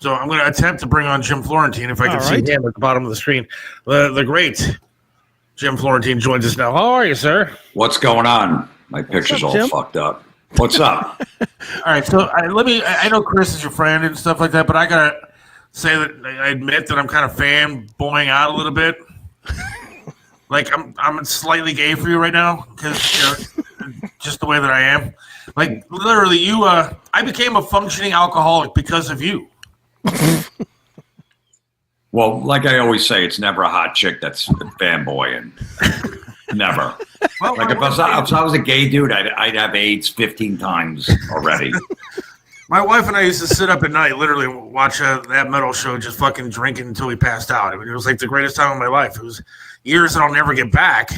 So I'm going to attempt to bring on Jim Florentine if I can see him at the bottom of the screen. The great Jim Florentine joins us now. How are you, sir? What's going on? My picture's all fucked up. What's up? All right, so I know Chris is your friend and stuff like that, but I got to say that I admit that I'm kind of fanboying out a little bit. Like, I'm slightly gay for you right now because just the way that I am. Like, literally, I became a functioning alcoholic because of you. Well, like I always say, it's never a hot chick that's fanboying. Never. Well, like if I was a gay dude, I'd have AIDS 15 times already. My wife and I used to sit up at night, literally watch that metal show, just fucking drinking until we passed out. I mean, it was like the greatest time of my life. It was years that I'll never get back,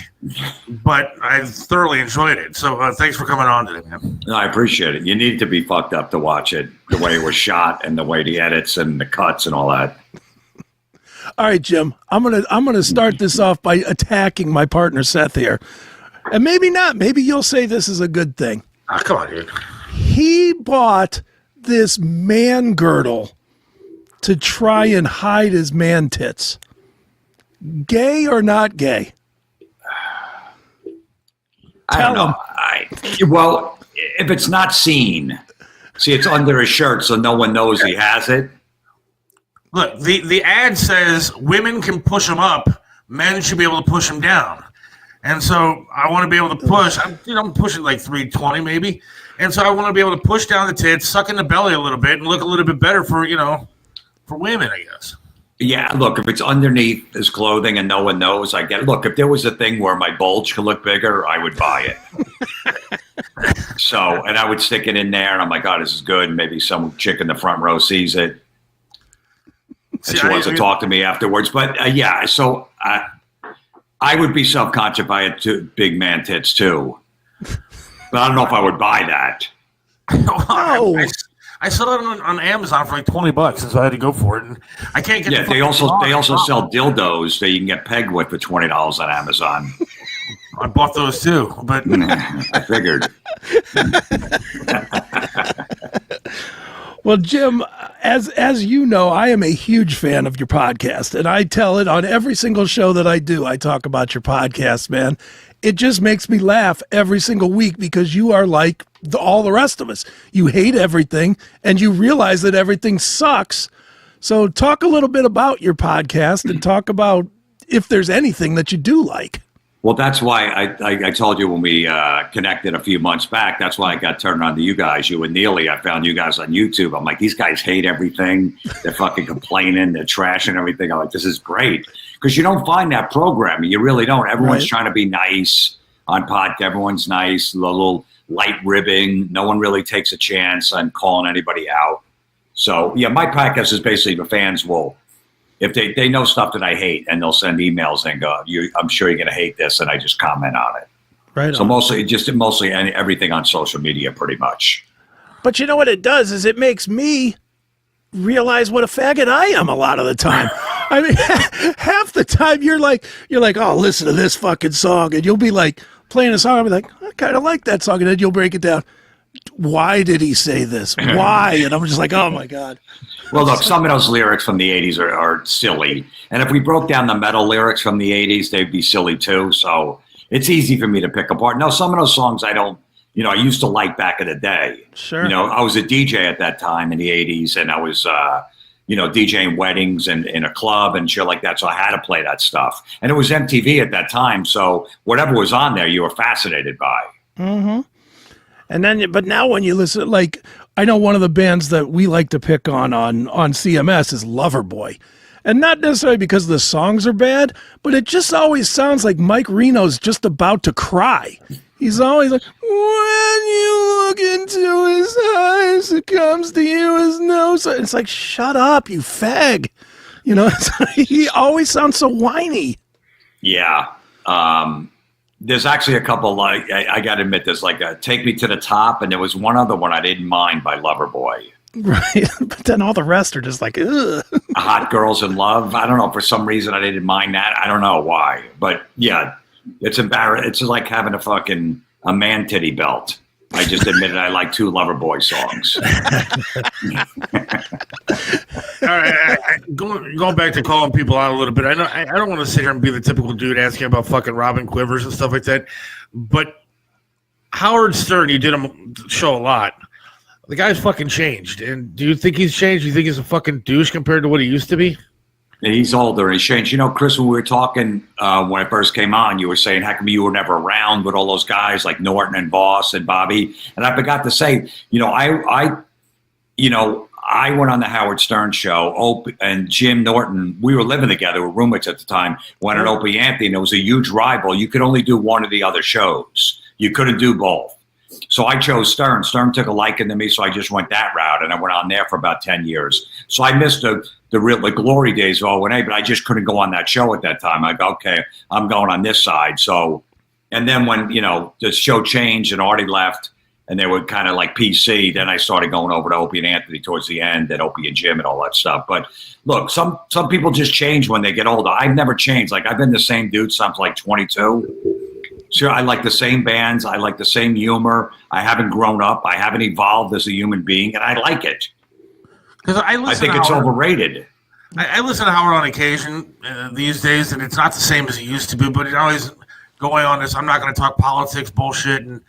but I thoroughly enjoyed it. So thanks for coming on today, man. No, I appreciate it. You need to be fucked up to watch it, the way it was shot and the way the edits and the cuts and all that. All right, Jim, I'm gonna start this off by attacking my partner Seth here, and maybe not. Maybe you'll say this is a good thing. Come on, dude. He bought this man girdle to try and hide his man tits. Gay or not gay? I don't know. Well, if it's not seen, see, it's under his shirt, so no one knows he has it. Look, the ad says women can push them up, men should be able to push them down. And so I want to be able to push. I'm pushing like 320 maybe. And so I want to be able to push down the tits, suck in the belly a little bit, and look a little bit better for women, I guess. Yeah, look, if it's underneath his clothing and no one knows, I get it. Look, if there was a thing where my bulge could look bigger, I would buy it. So, and I would stick it in there, and I'm like, oh, this is good. Maybe some chick in the front row sees it. And she wants to talk to me afterwards. But yeah, so I would be self-conscious if I had two big man tits too. But I don't know if I would buy that. No. I saw it on Amazon for like $20, and so I had to go for it. And I can't get. Yeah, they also sell dildos that you can get pegged with for $20 on Amazon. I bought those too, but I figured. Well, Jim, as you know, I am a huge fan of your podcast, and I tell it on every single show that I do. I talk about your podcast, man. It just makes me laugh every single week because you are like all the rest of us. You hate everything, and you realize that everything sucks. So talk a little bit about your podcast and talk about if there's anything that you do like. Well, that's why I told you when we connected a few months back, that's why I got turned on to you guys, you and Neely. I found you guys on YouTube. I'm like, these guys hate everything. They're fucking complaining. They're trashing everything. I'm like, this is great. Because you don't find that programming. You really don't. Everyone's trying to be nice on podcast. Everyone's nice, a little light ribbing. No one really takes a chance on calling anybody out. So, yeah, my podcast is basically the fans will, if they know stuff that I hate, and they'll send emails and go, I'm sure you're going to hate this, and I just comment on it. Right. So mostly everything on social media, pretty much. But you know what it does is it makes me realize what a faggot I am a lot of the time. I mean, half the time you're like, oh, listen to this fucking song, and you'll be like playing a song. I'll be like, I kind of like that song, and then you'll break it down. Why did he say this? Why? And I'm just like, oh my God. Well, look, some of those lyrics from the 80s are silly. And if we broke down the metal lyrics from the 80s, they'd be silly too. So it's easy for me to pick apart. Now, some of those songs I used to like back in the day. Sure. I was a DJ at that time in the 80s, and I was, DJing weddings and in a club and shit like that. So I had to play that stuff. And it was MTV at that time. So whatever was on there, you were fascinated by. Mm-hmm. And then, but now when you listen, like, I know one of the bands that we like to pick on CMS is Loverboy. And not necessarily because the songs are bad, but it just always sounds like Mike Reno's just about to cry. He's always like, when you look into his eyes, it comes to you as no. It's like, shut up, you fag. He always sounds so whiny. Yeah. There's actually a couple, like, I got to admit, there's like Take Me to the Top, and there was one other one I didn't mind by Loverboy. Right, but then all the rest are just like, ugh. Hot Girls in Love. I don't know, for some reason I didn't mind that. I don't know why, but yeah, it's embarrassing. It's like having a man titty belt. I just admitted I like 2 Loverboy songs. All right, going back to calling people out a little bit. I know I don't want to sit here and be the typical dude asking about fucking Robin Quivers and stuff like that, but Howard Stern, you did him show a lot. The guy's fucking changed. And do you think he's changed? Do you think he's a fucking douche compared to what he used to be? And he's older. He's changed. You know, Chris, when we were talking when I first came on, you were saying, how come you were never around with all those guys like Norton and Voss and Bobby? And I forgot to say, I went on the Howard Stern show, and Jim Norton, we were living together, we were roommates at the time, went on Opie Anthony, and it was a huge rival. You could only do one of the other shows. You couldn't do both. So I chose Stern. Stern took a liking to me, so I just went that route, and I went on there for about 10 years. So I missed the glory days of O&A, but I just couldn't go on that show at that time. I go, okay, I'm going on this side. So, and then when, the show changed and Artie left, and they were kind of like PC, then I started going over to Opie and Anthony towards the end, and Opie and Jim and all that stuff. But look, some people just change when they get older. I've never changed. Like, I've been the same dude since I was like 22. Sure, I like the same bands. I like the same humor. I haven't grown up. I haven't evolved as a human being, and I like it. Because I think it's overrated. I listen to Howard on occasion these days, and it's not the same as it used to be, but he's always going on this, I'm not going to talk politics bullshit, and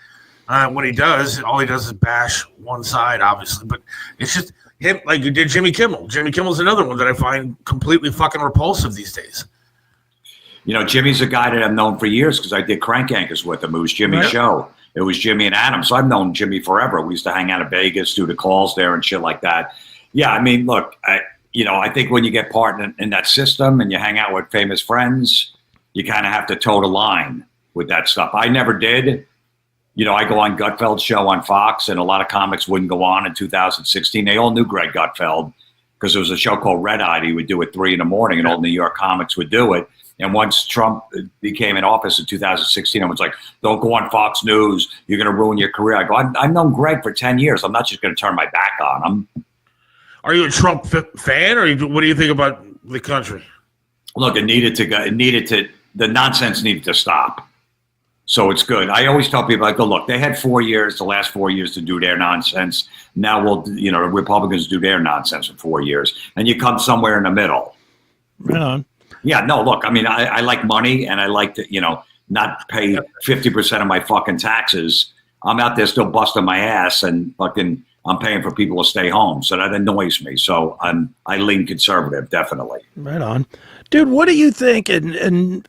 when he does, all he does is bash one side, obviously. But it's just him, like you did Jimmy Kimmel. Jimmy Kimmel's another one that I find completely fucking repulsive these days. Jimmy's a guy that I've known for years because I did Crank Anchors with him. It was Jimmy's show. It was Jimmy and Adam. So I've known Jimmy forever. We used to hang out in Vegas, do the calls there and shit like that. Yeah, I mean, look, I think when you get part in that system and you hang out with famous friends, you kind of have to toe the line with that stuff. I never did. I go on Gutfeld's show on Fox, and a lot of comics wouldn't go on in 2016. They all knew Greg Gutfeld because there was a show called Red Eye. He would do it 3 a.m, and all New York comics would do it. And once Trump became in office in 2016, I was like, don't go on Fox News. You're going to ruin your career. I go, I've known Greg for 10 years. I'm not just going to turn my back on him. Are you a Trump fan, or what do you think about the country? Look, the nonsense needed to stop. So it's good. I always tell people, I go, look, they had 4 years, the last 4 years to do their nonsense. Now Republicans do their nonsense for 4 years. And you come somewhere in the middle. Right on. Yeah, no, look, I mean, I like money, and I like to, not pay 50% of my fucking taxes. I'm out there still busting my ass, and fucking I'm paying for people to stay home. So that annoys me. So I lean conservative, definitely. Right on. Dude, what do you think? And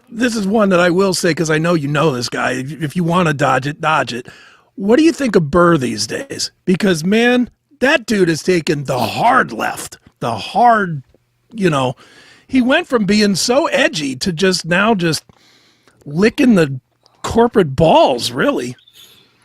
this is one that I will say, because I know you know this guy. If you want to dodge it, dodge it. What do you think of Burr these days? Because, man, that dude has taken the hard left. The hard, he went from being so edgy to just licking the corporate balls, really.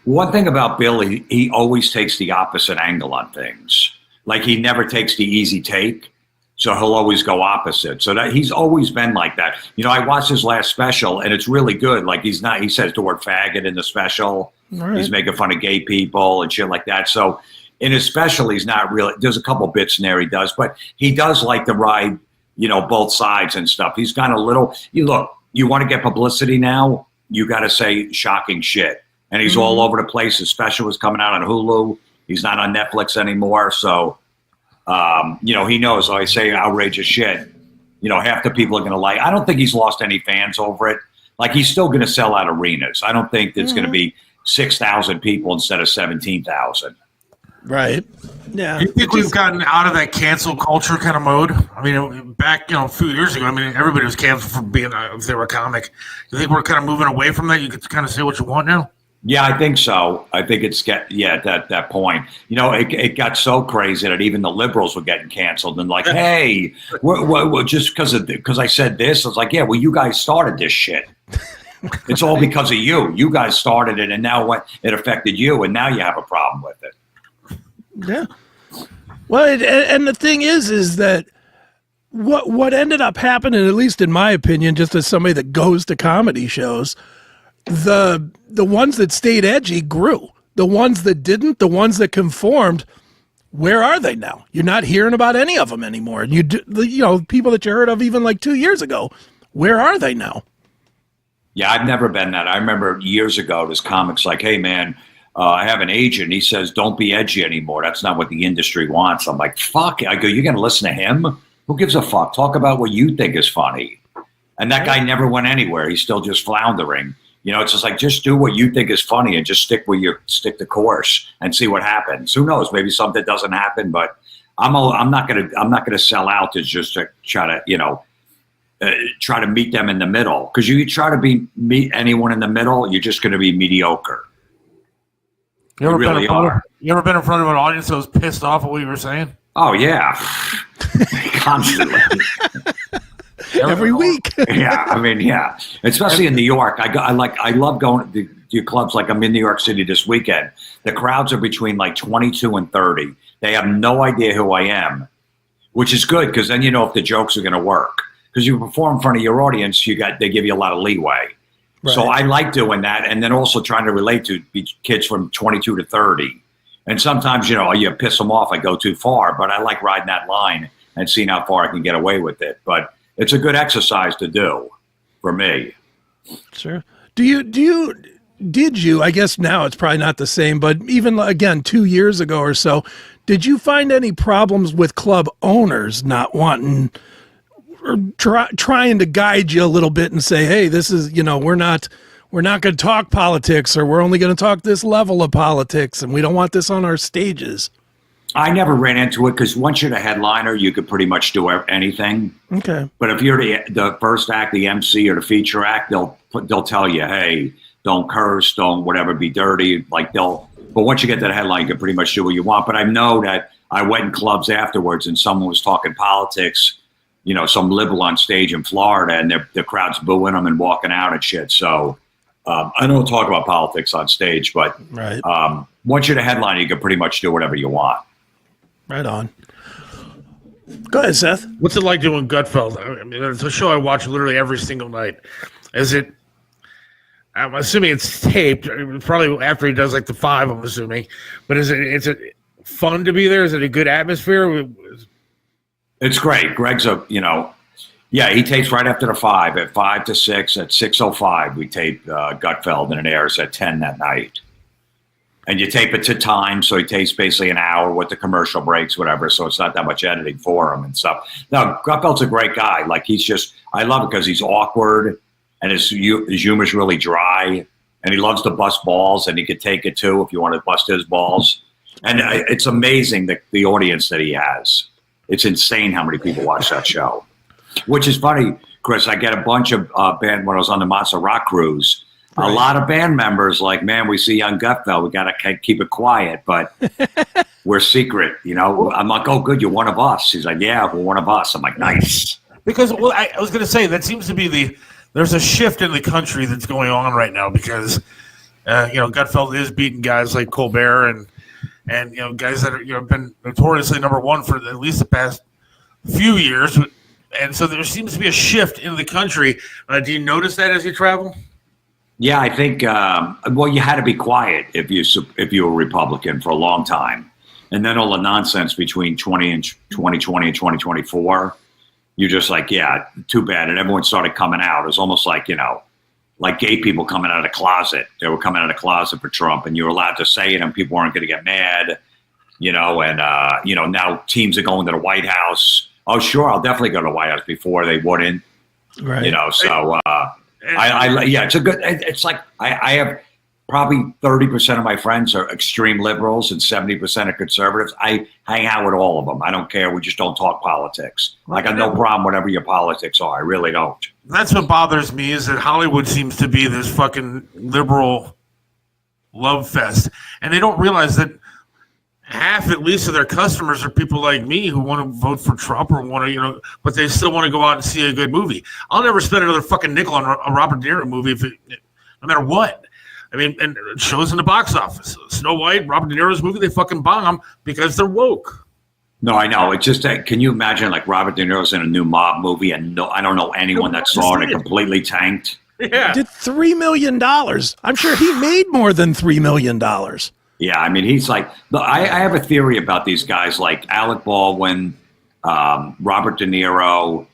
One thing about Bill, he always takes the opposite angle on things. Like, he never takes the easy take, so he'll always go opposite. So that he's always been like that. I watched his last special, and it's really good. Like, he says the word faggot in the special. Right. He's making fun of gay people and shit like that. So in his special, he's not really, there's a couple bits in there he does, but he does like to ride, both sides and stuff. He's got a little, look, you want to get publicity now, you got to say shocking shit. And he's all over the place. His special was coming out on Hulu. He's not on Netflix anymore. So, he knows. So I say outrageous shit. Half the people are going to like. I don't think he's lost any fans over it. Like, he's still going to sell out arenas. I don't think it's going to be 6,000 people instead of 17,000. Right. Yeah. Do you think we've gotten out of that cancel culture kind of mode? I mean, back, a few years ago, everybody was canceled for being, if they were a comic. You think we're kind of moving away from that? You could kind of say what you want now? Yeah, I think so. I think it's at that point. It got so crazy that even the liberals were getting canceled and like, hey, we're just because I said this, I was like, yeah, well, you guys started this shit. It's all because of you. You guys started it, and now it affected you, and now you have a problem with it. Yeah. Well, and the thing is that what ended up happening, at least in my opinion, just as somebody that goes to comedy shows, the ones that stayed edgy grew. The ones that didn't, the ones that conformed, where are they now? You're not hearing about any of them anymore. And people that you heard of even like 2 years ago, where are they now? Yeah, I've never been that. I remember years ago, there's comics like, hey, man, I have an agent. He says, don't be edgy anymore. That's not what the industry wants. I'm like, fuck. I go, you're going to listen to him? Who gives a fuck? Talk about what you think is funny. And that guy never went anywhere. He's still just floundering. It's just like, just do what you think is funny and just stick the course and see what happens. Who knows? Maybe something doesn't happen, but I'm not gonna sell out to just to try to try to meet them in the middle. Because you try to meet anyone in the middle, you're just gonna be mediocre. You ever been in front of an audience that was pissed off at what you were saying? Oh yeah, constantly. Every week. Yeah. Especially in New York. I love going to clubs. Like I'm in New York City this weekend. The crowds are between like 22 and 30. They have no idea who I am, which is good because then you know if the jokes are going to work. Because you perform in front of your audience, they give you a lot of leeway. Right. So I like doing that, and then also trying to relate to kids from 22 to 30. And sometimes you piss them off. I go too far, but I like riding that line and seeing how far I can get away with it. But it's a good exercise to do for me. Sure. Did you, I guess now it's probably not the same, but even again, 2 years ago or so, did you find any problems with club owners not wanting or trying to guide you a little bit and say, hey, this is, we're not going to talk politics, or we're only going to talk this level of politics, and we don't want this on our stages? I never ran into it because once you're the headliner, you could pretty much do anything. Okay. But if you're the first act, the MC, or the feature act, they'll tell you, hey, don't curse, don't whatever, be dirty. But once you get to the headline, you can pretty much do what you want. But I know that I went in clubs afterwards and someone was talking politics, some liberal on stage in Florida, and the crowd's booing them and walking out and shit. So I don't talk about politics on stage, but right. Once you're the headliner, you can pretty much do whatever you want. Right on. Go ahead, Seth. What's it like doing Gutfeld? I mean, it's a show I watch literally every single night. I'm assuming it's taped, probably after he does like the 5, I'm assuming. But is it fun to be there? Is it a good atmosphere? It's great. Greg's he tapes right after the 5, at 5 to 6. At 6:05, we tape Gutfeld, and it airs at 10 that night. And you tape it to time, so he takes basically an hour with the commercial breaks, whatever, so it's not that much editing for him and stuff. Now, Gutfeld's a great guy. Like, I love it because he's awkward, and his humor's really dry, and he loves to bust balls, and he could take it, too, if you want to bust his balls. And it's amazing, the audience that he has. It's insane how many people watch that show. Which is funny, Chris. I get a bunch of band when I was on the Monster Rock cruise. Right. A lot of band members like, man, we see young Gutfeld. We got to keep it quiet, but we're secret. I'm like, oh, good, you're one of us. He's like, yeah, we're one of us. I'm like, nice. Because, I was going to say, that seems to be there's a shift in the country that's going on right now because, Gutfeld is beating guys like Colbert and guys that are, have been notoriously number one for at least the past few years. And so there seems to be a shift in the country. Do you notice that as you travel? Yeah, I think, you had to be quiet if you were Republican for a long time. And then all the nonsense between 2020 and 2024, you're just like, yeah, too bad. And everyone started coming out. It was almost like, like gay people coming out of the closet. They were coming out of the closet for Trump, and you were allowed to say it, and people weren't going to get mad, and, now teams are going to the White House. Oh, sure, I'll definitely go to the White House before they wouldn't. Right. It's a good. It's like I have probably 30% of my friends are extreme liberals and 70% are conservatives. I hang out with all of them. I don't care. We just don't talk politics. I got no problem whatever your politics are. I really don't. That's what bothers me is that Hollywood seems to be this fucking liberal love fest, and they don't realize that half at least of their customers are people like me who want to vote for Trump or want to, but they still want to go out and see a good movie. I'll never spend another fucking nickel on a Robert De Niro movie no matter what. I mean, and it shows in the box office. Snow White, Robert De Niro's movie, they fucking bomb because they're woke. No, I know. It's just that, can you imagine like Robert De Niro's in a new mob movie and I don't know anyone that saw it and completely tanked? Yeah. Did $3 million. I'm sure he made more than $3 million. Yeah, I mean, he's like, I have a theory about these guys like Alec Baldwin, Robert De Niro.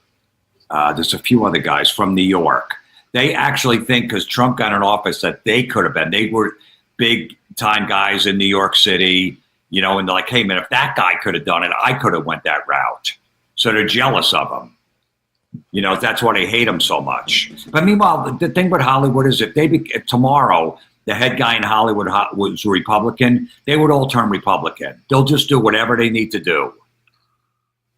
There's a few other guys from New York. They actually think because Trump got in office that they could have been. big time guys in New York City, you know, and they're like, hey man, if that guy could have done it, I could have went that route. So they're jealous of him. You know, that's why they hate him so much. But meanwhile, the thing with Hollywood is if tomorrow the head guy in Hollywood was a Republican, they would all turn Republican. They'll just do whatever they need to do.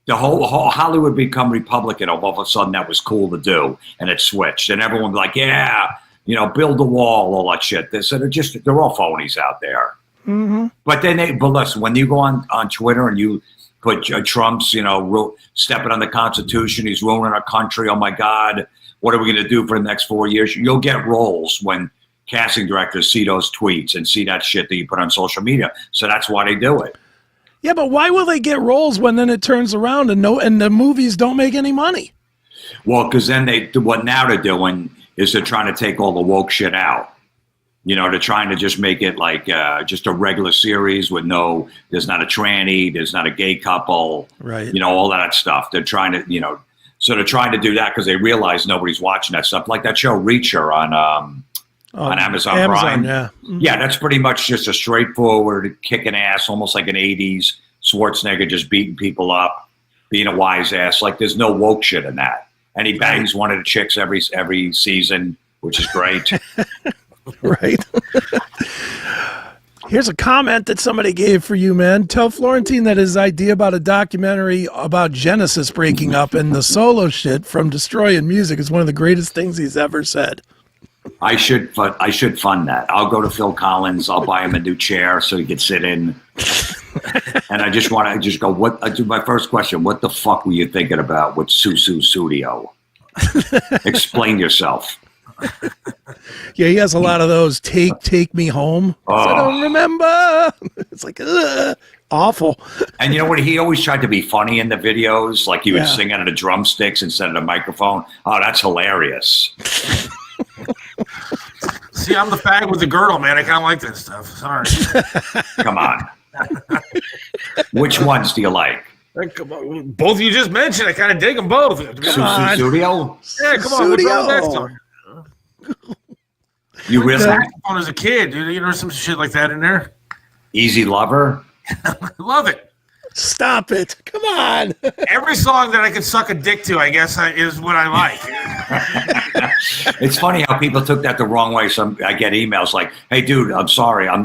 The whole Hollywood become Republican. All of a sudden, that was cool to do, and it switched, and everyone was like, "Yeah, you know, build a wall, all that shit." So they're all phonies out there. Mm-hmm. But listen, when you go on Twitter and you put Trump's, you know, stepping on the Constitution, he's ruining our country. Oh my God, what are we going to do for the next 4 years? You'll get roles when casting directors see those tweets and see that shit that you put on social media. So that's why they do it. Yeah, but why will they get roles when then it turns around and the movies don't make any money? Well, because then what now they're doing is they're trying to take all the woke shit out. You know, they're trying to just make it like just a regular series with there's not a tranny, there's not a gay couple, right? You know, all that stuff. They're trying to, you know, so they're trying to do that because they realize nobody's watching that stuff. Like that show Reacher on Amazon Prime. Yeah. Mm-hmm. Yeah, that's pretty much just a straightforward kicking ass, almost like an 80s Schwarzenegger just beating people up, being a wise ass. Like there's no woke shit in that. And he bangs one of the chicks every season, which is great. Right. Here's a comment that somebody gave for you, man. Tell Florentine that his idea about a documentary about Genesis breaking up and the solo shit from Destroying Music is one of the greatest things he's ever said. I should fund that. I'll go to Phil Collins. I'll buy him a new chair so he can sit in. And I just want to go. My first question: what the fuck were you thinking about with Susu Studio? Explain yourself. Yeah, he has a lot of those. Take me home. I don't remember. It's like awful. And you know what? He always tried to be funny in the videos, like he would sing out of the drumsticks instead of the microphone. Oh, that's hilarious. See, I'm the fag with the girdle, man. I kind of like this stuff. Sorry. Come on. Which ones do you like? Both you just mentioned. I kind of dig them both. Susu Studio? Yeah, come on. What's wrong with that song? You really? Saxophone as a kid, dude. You know some shit like that in there. Easy Lover? Love it. Stop it. Come on. Every song that I can suck a dick to, I guess, is what I like. It's funny how people took that the wrong way. I get emails like, "Hey, dude, I'm sorry, I'm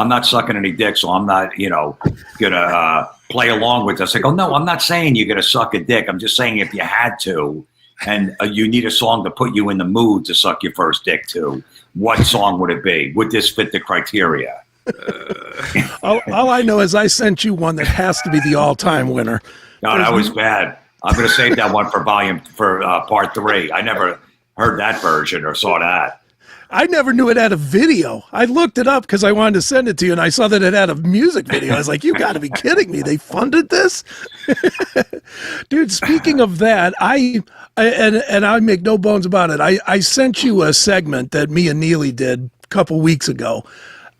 not sucking any dick, so I'm not, you know, gonna play along with this." I go, "No, I'm not saying you're gonna suck a dick. I'm just saying if you had to, and you need a song to put you in the mood to suck your first dick to, what song would it be? Would this fit the criteria?" All I know is I sent you one that has to be the all-time winner. No, that was bad. I'm going to save that one for part 3. I never heard that version or saw that. I never knew it had a video. I looked it up because I wanted to send it to you, and I saw that it had a music video. I was like, you got to be kidding me. They funded this? Dude, speaking of that, I make no bones about it. I sent you a segment that me and Neely did a couple weeks ago,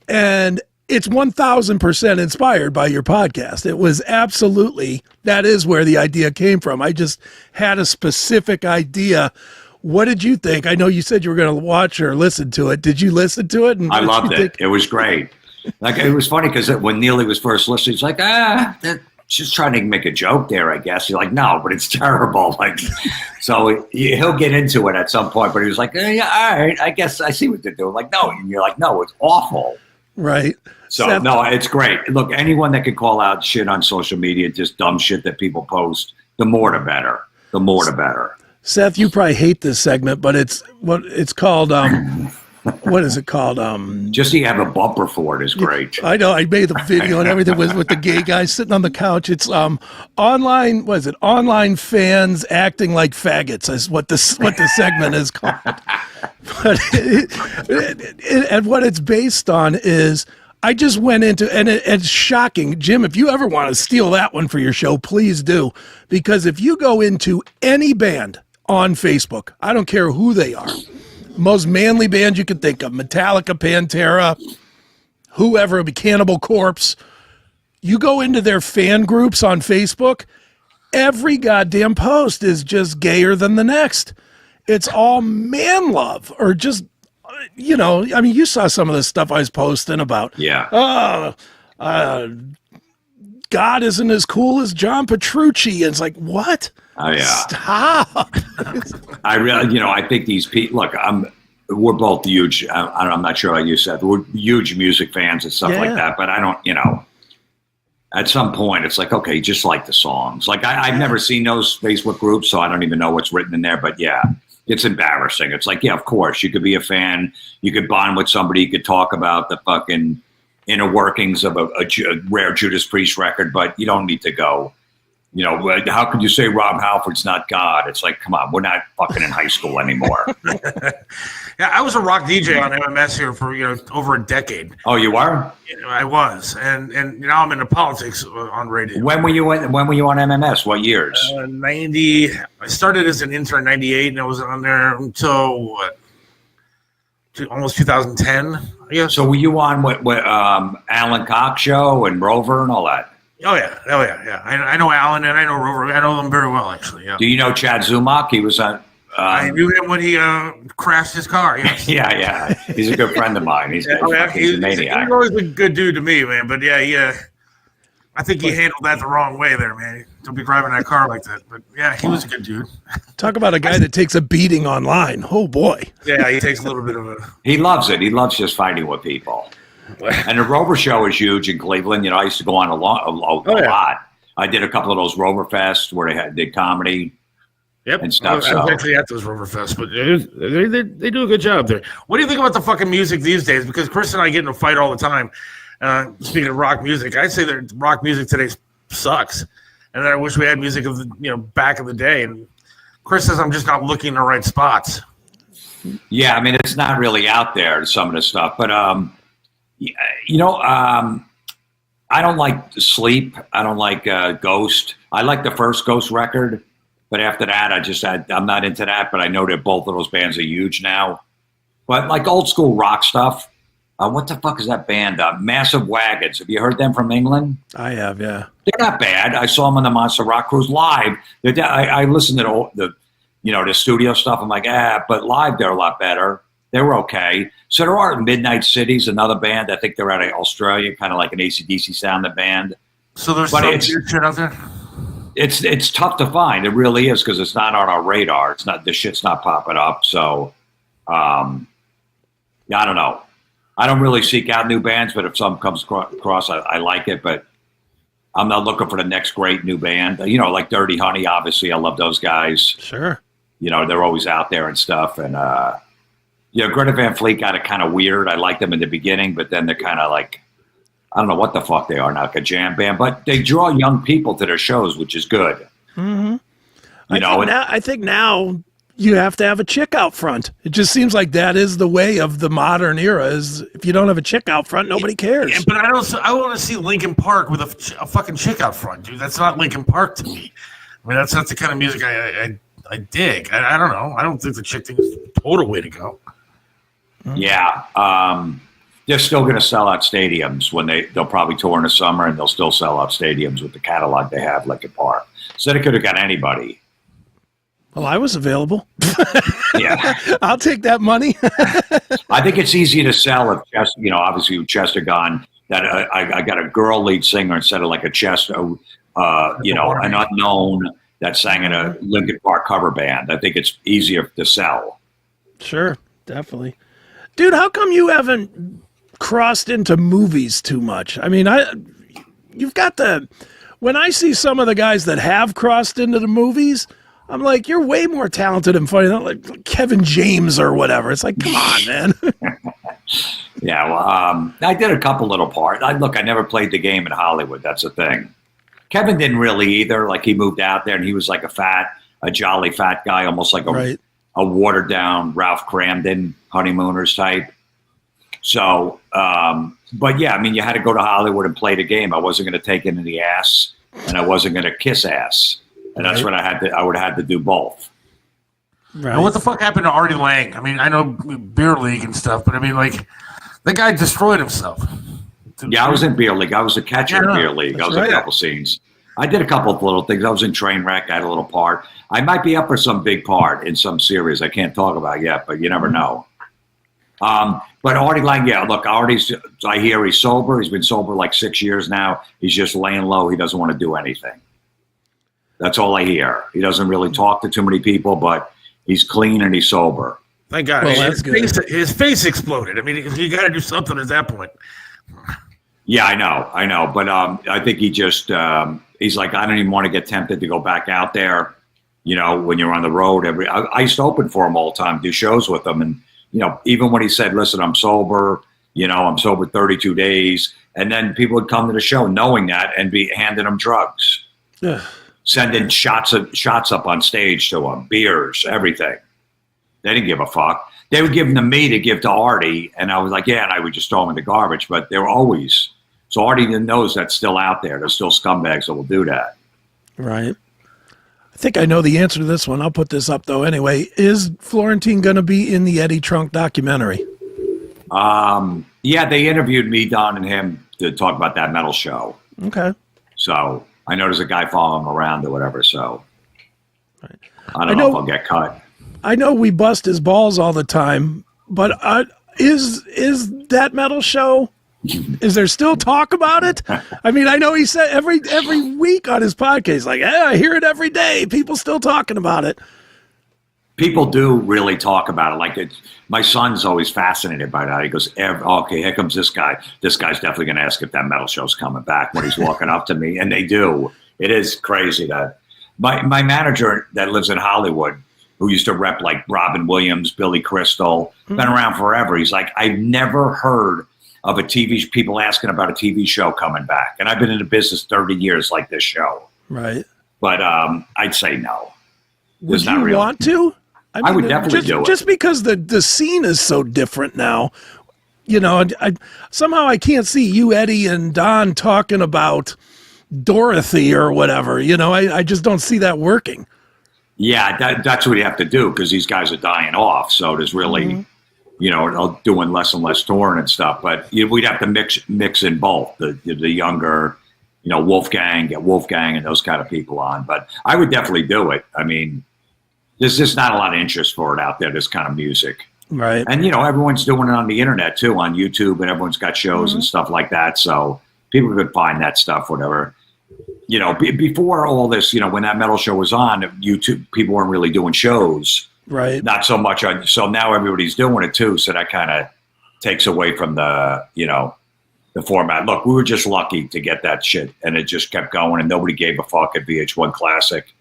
and it's 1,000% inspired by your podcast. It was absolutely, that is where the idea came from. I just had a specific idea. What did you think? I know you said you were going to watch or listen to it. Did you listen to it? And I loved it. It was great. Like, it was funny because when Neely was first listening, he's like, just trying to make a joke there, I guess. You're like, no, but it's terrible. Like, so he'll get into it at some point, but he was like, yeah, all right, I guess I see what they're doing. Like, no, and you're like, no, it's awful. Right. So, Seth, no, it's great. Look, anyone that can call out shit on social media, just dumb shit that people post, the more the better. The more the better. Seth, you probably hate this segment, but it's called, what is it called? Just so you have a bumper for it is great. I know. I made the video and everything with the gay guy sitting on the couch. It's online. What is it? Online fans acting like faggots is what the segment is called. But and what it's based on is I just went into, and it's shocking. Jim, if you ever want to steal that one for your show, please do, because if you go into any band on Facebook, I don't care who they are. Most manly band you can think of, Metallica, Pantera, whoever, Cannibal Corpse. You go into their fan groups on Facebook, every goddamn post is just gayer than the next. It's all man love, or just, you know, I mean, you saw some of the stuff I was posting about. Yeah. God isn't as cool as John Petrucci. And it's like, what? Oh yeah. Stop. I really, you know, I think these people. Look, we're both huge. I'm not sure about you, Seth. We're huge music fans and stuff like that. But I don't, you know. At some point, it's like, okay, just like the songs. Like I've never seen those Facebook groups, so I don't even know what's written in there. But yeah, it's embarrassing. It's like, yeah, of course, you could be a fan. You could bond with somebody. You could talk about the fucking inner workings of a rare Judas Priest record, but you don't need to go, you know, how could you say Rob Halford's not God? It's like, come on, we're not fucking in high school anymore. Yeah, I was a rock DJ on MMS here for, you know, over a decade. Oh, you were? I was, and now I'm into politics on radio. When were you on MMS? What years? 90. I started as an intern in 98, and I was on there until almost 2010, I guess. So were you on what Alan Cox show and Rover and all that? Oh yeah. I know Alan and I know Rover. I know them very well, actually. Yeah. Do you know Chad Zumock? He was on. I knew him when he crashed his car. Yes. yeah. He's a good friend of mine. He's a maniac. He's always a good dude to me, man. But yeah, I think he handled that the wrong way there, man. Don't be driving that car like that. But yeah, he was a good dude. Talk about a guy that takes a beating online. Oh boy. Yeah, he takes a little bit of a. He loves it. He loves just fighting with people. And the Rover show is huge in Cleveland. You know, I used to go on a lot. I did a couple of those Rover Fests where they did comedy. Yep. And stuff. I was actually at those Rover Fests, but they do a good job there. What do you think about the fucking music these days? Because Chris and I get in a fight all the time. Speaking of rock music, I'd say that rock music today sucks, and I wish we had music of the back of the day. And Chris says I'm just not looking in the right spots. Yeah, I mean it's not really out there some of the stuff, but I don't like Sleep. I don't like Ghost. I like the first Ghost record. But after that, I'm not into that. But I know that both of those bands are huge now. But like old school rock stuff, what the fuck is that band? Massive Wagons. Have you heard them from England? I have, yeah. They're not bad. I saw them on the Monster Rock Cruise live. I listened to the studio stuff. I'm like, but live they're a lot better. They were okay. So there are Midnight Cities, another band. I think they're out of Australia, kind of like an AC/DC sounding band. So there's some weird shit out there. It's tough to find. It really is because it's not on our radar. It's not, the shit's not popping up. So, I don't know. I don't really seek out new bands, but if something comes across, I like it. But I'm not looking for the next great new band. You know, like Dirty Honey. Obviously, I love those guys. Sure. You know, they're always out there and stuff. And Greta Van Fleet got it kind of weird. I liked them in the beginning, but then they're kind of like. I don't know what the fuck they are now, like a jam band, but they draw young people to their shows, which is good. Mm-hmm. I think now you have to have a chick out front. It just seems like that is the way of the modern era. Is if you don't have a chick out front, nobody cares. Yeah, but I want to see Linkin Park with a fucking chick out front, dude. That's not Linkin Park to me. I mean, that's not the kind of music I dig. I don't know. I don't think the chick thing is the total way to go. Yeah. They're still going to sell out stadiums when they'll probably tour in the summer, and they'll still sell out stadiums with the catalog they have, Linkin Park. So they could have got anybody. Well, I was available. Yeah, I'll take that money. I think it's easy to sell if Chester, obviously with Chester gone, that I got a girl lead singer instead of like a Chester, an unknown that sang in a Linkin Park cover band. I think it's easier to sell. Sure, definitely, dude. How come you haven't crossed into movies too much? I mean, you've got when I see some of the guys that have crossed into the movies, I'm like, you're way more talented and funny than like Kevin James or whatever. It's like, come on, man. Yeah, well, I did a couple little parts. I never played the game in Hollywood. That's the thing. Kevin didn't really either. Like, he moved out there and he was like a jolly fat guy, almost like a watered down Ralph Cramden, Honeymooners type. So, but yeah, I mean, you had to go to Hollywood and play the game. I wasn't going to take it in the ass, and I wasn't going to kiss ass, and that's what I would have had to do both. Right. And what the fuck happened to Artie Lang? I mean, I know Beer League and stuff, but I mean, like, that guy destroyed himself. Yeah, I was in Beer League. I was a catcher in Beer League. I was in a couple scenes. I did a couple of little things. I was in Trainwreck. I had a little part. I might be up for some big part in some series I can't talk about yet, but you never know. But Artie Lang, yeah, look, Artie's, I hear he's sober. He's been sober like 6 years now. He's just laying low. He doesn't want to do anything. That's all I hear. He doesn't really talk to too many people, but he's clean and he's sober. Thank God. Well, His face exploded. I mean, you got to do something at that point. Yeah, I know. But I think he just, he's like, I don't even want to get tempted to go back out there. You know, when you're on the road, I used to open for him all the time, do shows with him. And, you know, even when he said, listen, I'm sober, you know, I'm sober 32 days. And then people would come to the show knowing that and be handing him drugs, sending shots up on stage to him, beers, everything. They didn't give a fuck. They would give them to me to give to Artie. And I was like, yeah, and I would just throw them in the garbage. But they were always, so Artie knows that's still out there. There's still scumbags that will do that. Right. I think I know the answer to this one. I'll put this up, though, anyway. Is Florentine going to be in the Eddie Trunk documentary? Yeah, they interviewed me, Don, and him to talk about that metal show. Okay. So I know there's a guy following him around or whatever. So Right. I don't know if I'll get cut. I know we bust his balls all the time, but is that metal show? Is there still talk about it? I mean, I know he said every week on his podcast, he's like, I hear it every day. People still talking about it. People do really talk about it. Like my son's always fascinated by that. He goes, okay, here comes this guy. This guy's definitely going to ask if that metal show's coming back when he's walking up to me. And they do. It is crazy that my manager that lives in Hollywood, who used to rep like Robin Williams, Billy Crystal, been around forever. He's like, I've never heard of people asking about a TV show coming back. And I've been in the business 30 years like this show. Right. But I'd say no. Would you want to? I would definitely do it. Just because the scene is so different now. You know, somehow I can't see you, Eddie, and Don talking about Dorothy or whatever. You know, I just don't see that working. Yeah, that's what you have to do because these guys are dying off. So there's really, you know, doing less and less touring and stuff. But we'd have to mix in both the younger, you know, get Wolfgang and those kind of people on. But I would definitely do it. I mean, there's just not a lot of interest for it out there, this kind of music. Right. And, you know, everyone's doing it on the internet too, on YouTube, and everyone's got shows and stuff like that. So people could find that stuff, whatever. You know, before all this, you know, when that metal show was on YouTube, people weren't really doing shows. Right. Not so much on. So now everybody's doing it too. So that kind of takes away from the, you know, the format. Look, we were just lucky to get that shit, and it just kept going, and nobody gave a fuck at VH1 Classic.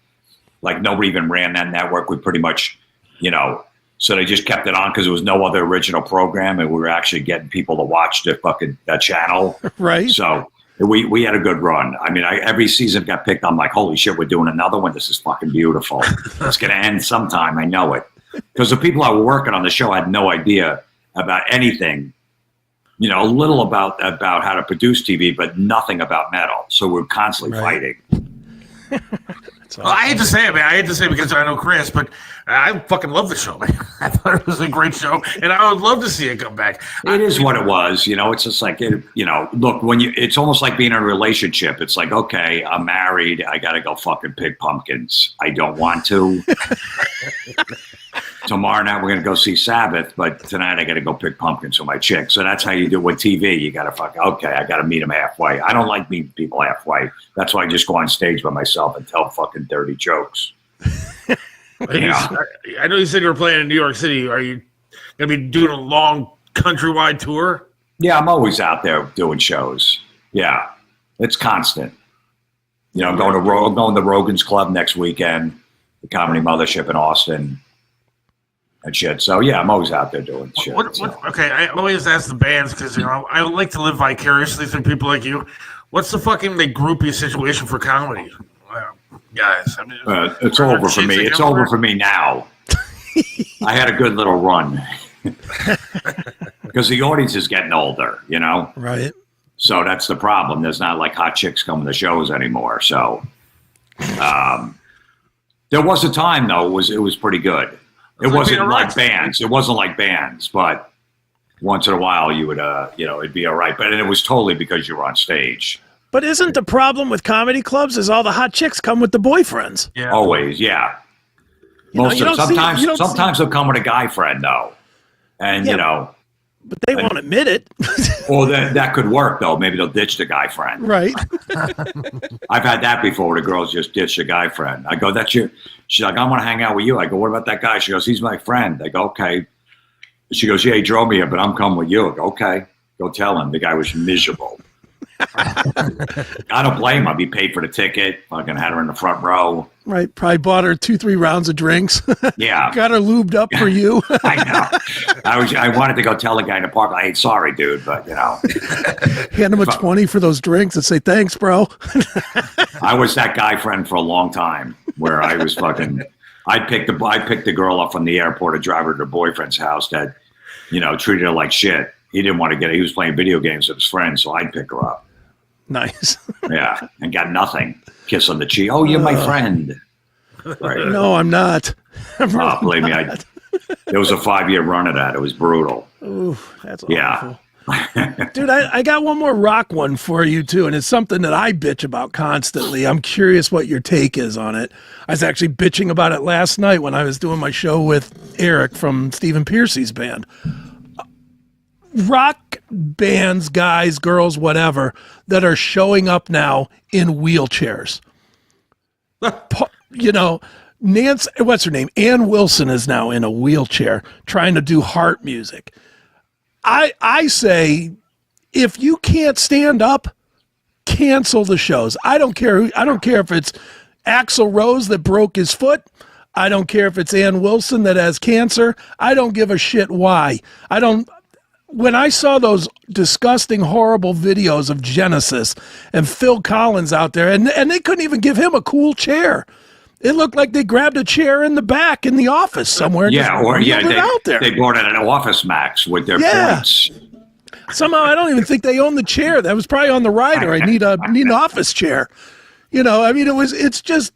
Like nobody even ran that network. We pretty much, you know, so they just kept it on because there was no other original program, and we were actually getting people to watch that channel. Right. So we had a good run. I mean, every season got picked. I'm like, holy shit, we're doing another one. This is fucking beautiful. It's going to end sometime. I know it. Because the people that were working on the show had no idea about anything, you know, a little about how to produce TV, but nothing about metal. So we're constantly fighting. Awesome. Well, I hate to say it, man. I hate to say it because I know Chris, but I fucking love the show, man. I thought it was a great show, and I would love to see it come back. It is what it was, you know. It's just like, you know, look, it's almost like being in a relationship. It's like, okay, I'm married. I got to go fucking pick pumpkins. I don't want to. Tomorrow night we're going to go see Sabbath, but tonight I got to go pick pumpkins for my chick. So that's how you do it with TV. You got to I got to meet them halfway. I don't like meeting people halfway. That's why I just go on stage by myself and tell fucking dirty jokes. Yeah. I know you said you were playing in New York City. Are you going to be doing a long countrywide tour? Yeah, I'm always out there doing shows. Yeah, it's constant. You know, I'm going to Rogan's Club next weekend, the Comedy Mothership in Austin. And shit. So yeah, I'm always out there doing shit. Okay, I always ask the bands because you know I like to live vicariously through people like you. What's the fucking groupie situation for comedy, guys? I mean, it's over for me. It's over for me now. I had a good little run because the audience is getting older, you know. Right. So that's the problem. There's not like hot chicks coming to shows anymore. So there was a time though. It was pretty good. It wasn't like bands. It wasn't like bands, but once in a while you would, you know, it'd be all right. But it was totally because you were on stage. But isn't the problem with comedy clubs is all the hot chicks come with the boyfriends? Yeah. Always, yeah. Sometimes they'll come with a guy friend though, and you know, But they won't admit it. Well, that could work, though. Maybe they'll ditch the guy friend. Right. I've had that before where the girls just ditch the guy friend. I go, that's your... She's like, I want to hang out with you. I go, what about that guy? She goes, he's my friend. I go, okay. She goes, yeah, he drove me here, but I'm coming with you. I go, okay. Go tell him. The guy was miserable. I don't blame him. He paid for the ticket. Fucking had her in the front row. Right. Probably bought her 2-3 rounds of drinks. Yeah. Got her lubed up for you. I know. I wanted to go tell the guy in the park, I ain't sorry, dude, but you know. Hand him a 20 for those drinks and say, thanks, bro. I was that guy friend for a long time where I was fucking, I picked the girl up from the airport and drive her to her boyfriend's house that, you know, treated her like shit. He didn't want to get it. He was playing video games with his friends, so I'd pick her up. Nice. Yeah, and got nothing. Kiss on the cheek. Oh, you're my friend. Right. No, I'm not. Oh, believe me, there was a 5-year run of that. It was brutal. Ooh, that's awful. Yeah. Dude, I got one more rock one for you, too, and it's something that I bitch about constantly. I'm curious what your take is on it. I was actually bitching about it last night when I was doing my show with Eric from Stephen Piercy's band. Rock bands, guys, girls, whatever, that are showing up now in wheelchairs. You know, Nancy, what's her name? Ann Wilson is now in a wheelchair trying to do heart music. I say, if you can't stand up, cancel the shows. I don't care if it's Axl Rose that broke his foot. I don't care if it's Ann Wilson that has cancer. I don't give a shit why. When I saw those disgusting, horrible videos of Genesis and Phil Collins out there, and they couldn't even give him a cool chair. It looked like they grabbed a chair in the back in the office somewhere. Yeah, out there. They brought in an Office Max with their points. Somehow I don't even think they own the chair. That was probably on the rider. I need an office chair. You know, I mean, it's just,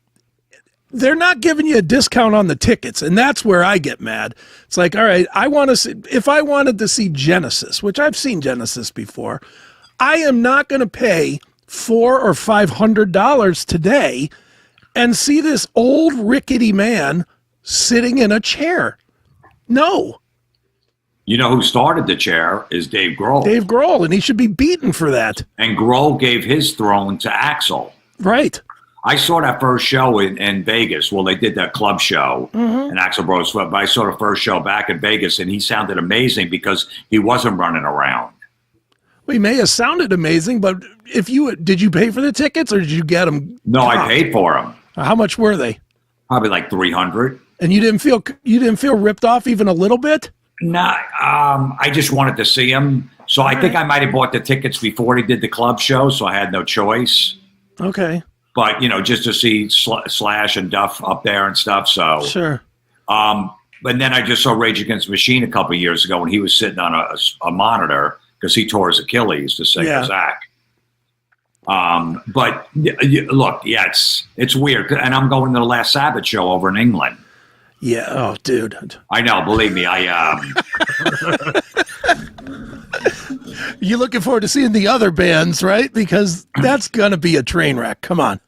they're not giving you a discount on the tickets, and that's where I get mad. It's like, all right, if I wanted to see Genesis, which I've seen Genesis before, I am not going to pay $400 or $500 today and see this old rickety man sitting in a chair. No. You know who started the chair is Dave Grohl. Dave Grohl, and he should be beaten for that. And Grohl gave his throne to Axl. Right. I saw that first show in Vegas. Well, they did that club show, and Axl Rose. But I saw the first show back in Vegas, and he sounded amazing because he wasn't running around. Well, he may have sounded amazing, but did you pay for the tickets or did you get them? No, I paid for them. How much were they? Probably like $300. And you didn't feel ripped off even a little bit? Nah, I just wanted to see him. So I think I might have bought the tickets before he did the club show, so I had no choice. Okay. But, you know, just to see Slash and Duff up there and stuff. So sure. But then I just saw Rage Against the Machine a couple of years ago when he was sitting on a monitor because he tore his Achilles to sing with Zach. But look, yeah, it's weird. And I'm going to the Last Sabbath show over in England. Yeah. Oh, dude. I know. Believe me. You're looking forward to seeing the other bands, right? Because that's going to be a train wreck. Come on.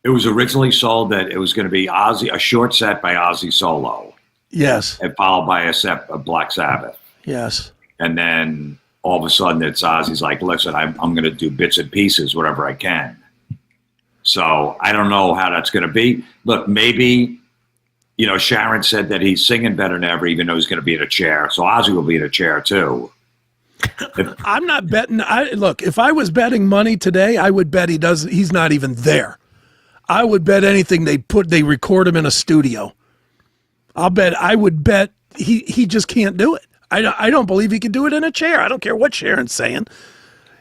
It was originally sold that it was going to be a short set by Ozzy solo. Yes. And followed by a set of Black Sabbath. Yes. And then all of a sudden it's Ozzy's like, listen, I'm going to do bits and pieces, whatever I can. So I don't know how that's going to be. Look, maybe, you know, Sharon said that he's singing better than ever, even though he's going to be in a chair. So Ozzy will be in a chair too. I'm not betting. Look, if I was betting money today, I would bet he's not even there. I would bet anything they record him in a studio. I would bet he just can't do it. I don't believe he can do it in a chair. I don't care what Sharon's saying.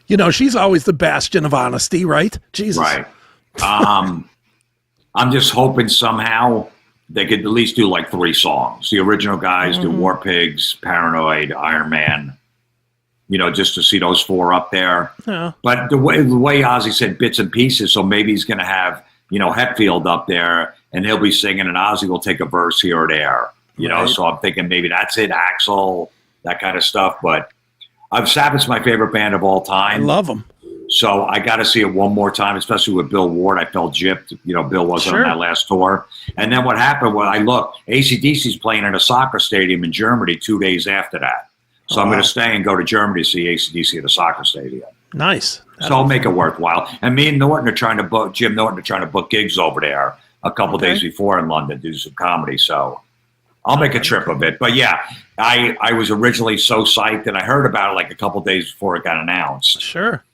You know, she's always the bastion of honesty, right? Jesus. Right. I'm just hoping somehow they could at least do like 3 songs. The original guys do War Pigs, Paranoid, Iron Man. You know, just to see those 4 up there. Yeah. But the way Ozzy said bits and pieces, so maybe he's going to have, you know, Hetfield up there, and he'll be singing, and Ozzy will take a verse here or there. You know, so I'm thinking maybe that's it, Axl, that kind of stuff. But Sabbath's my favorite band of all time. I love them. So I got to see it one more time, especially with Bill Ward. I felt gypped. You know, Bill wasn't on that last tour. And then what happened when I looked, AC/DC's playing in a soccer stadium in Germany 2 days after that. So I'm going to stay and go to Germany to see AC/DC at the soccer stadium. Nice. So I'll make it worthwhile. And me and Norton are trying to book, Jim Norton are trying to book gigs over there a couple days before in London to do some comedy. So I'll make a trip of it. But yeah, I was originally so psyched, and I heard about it like a couple days before it got announced. Sure.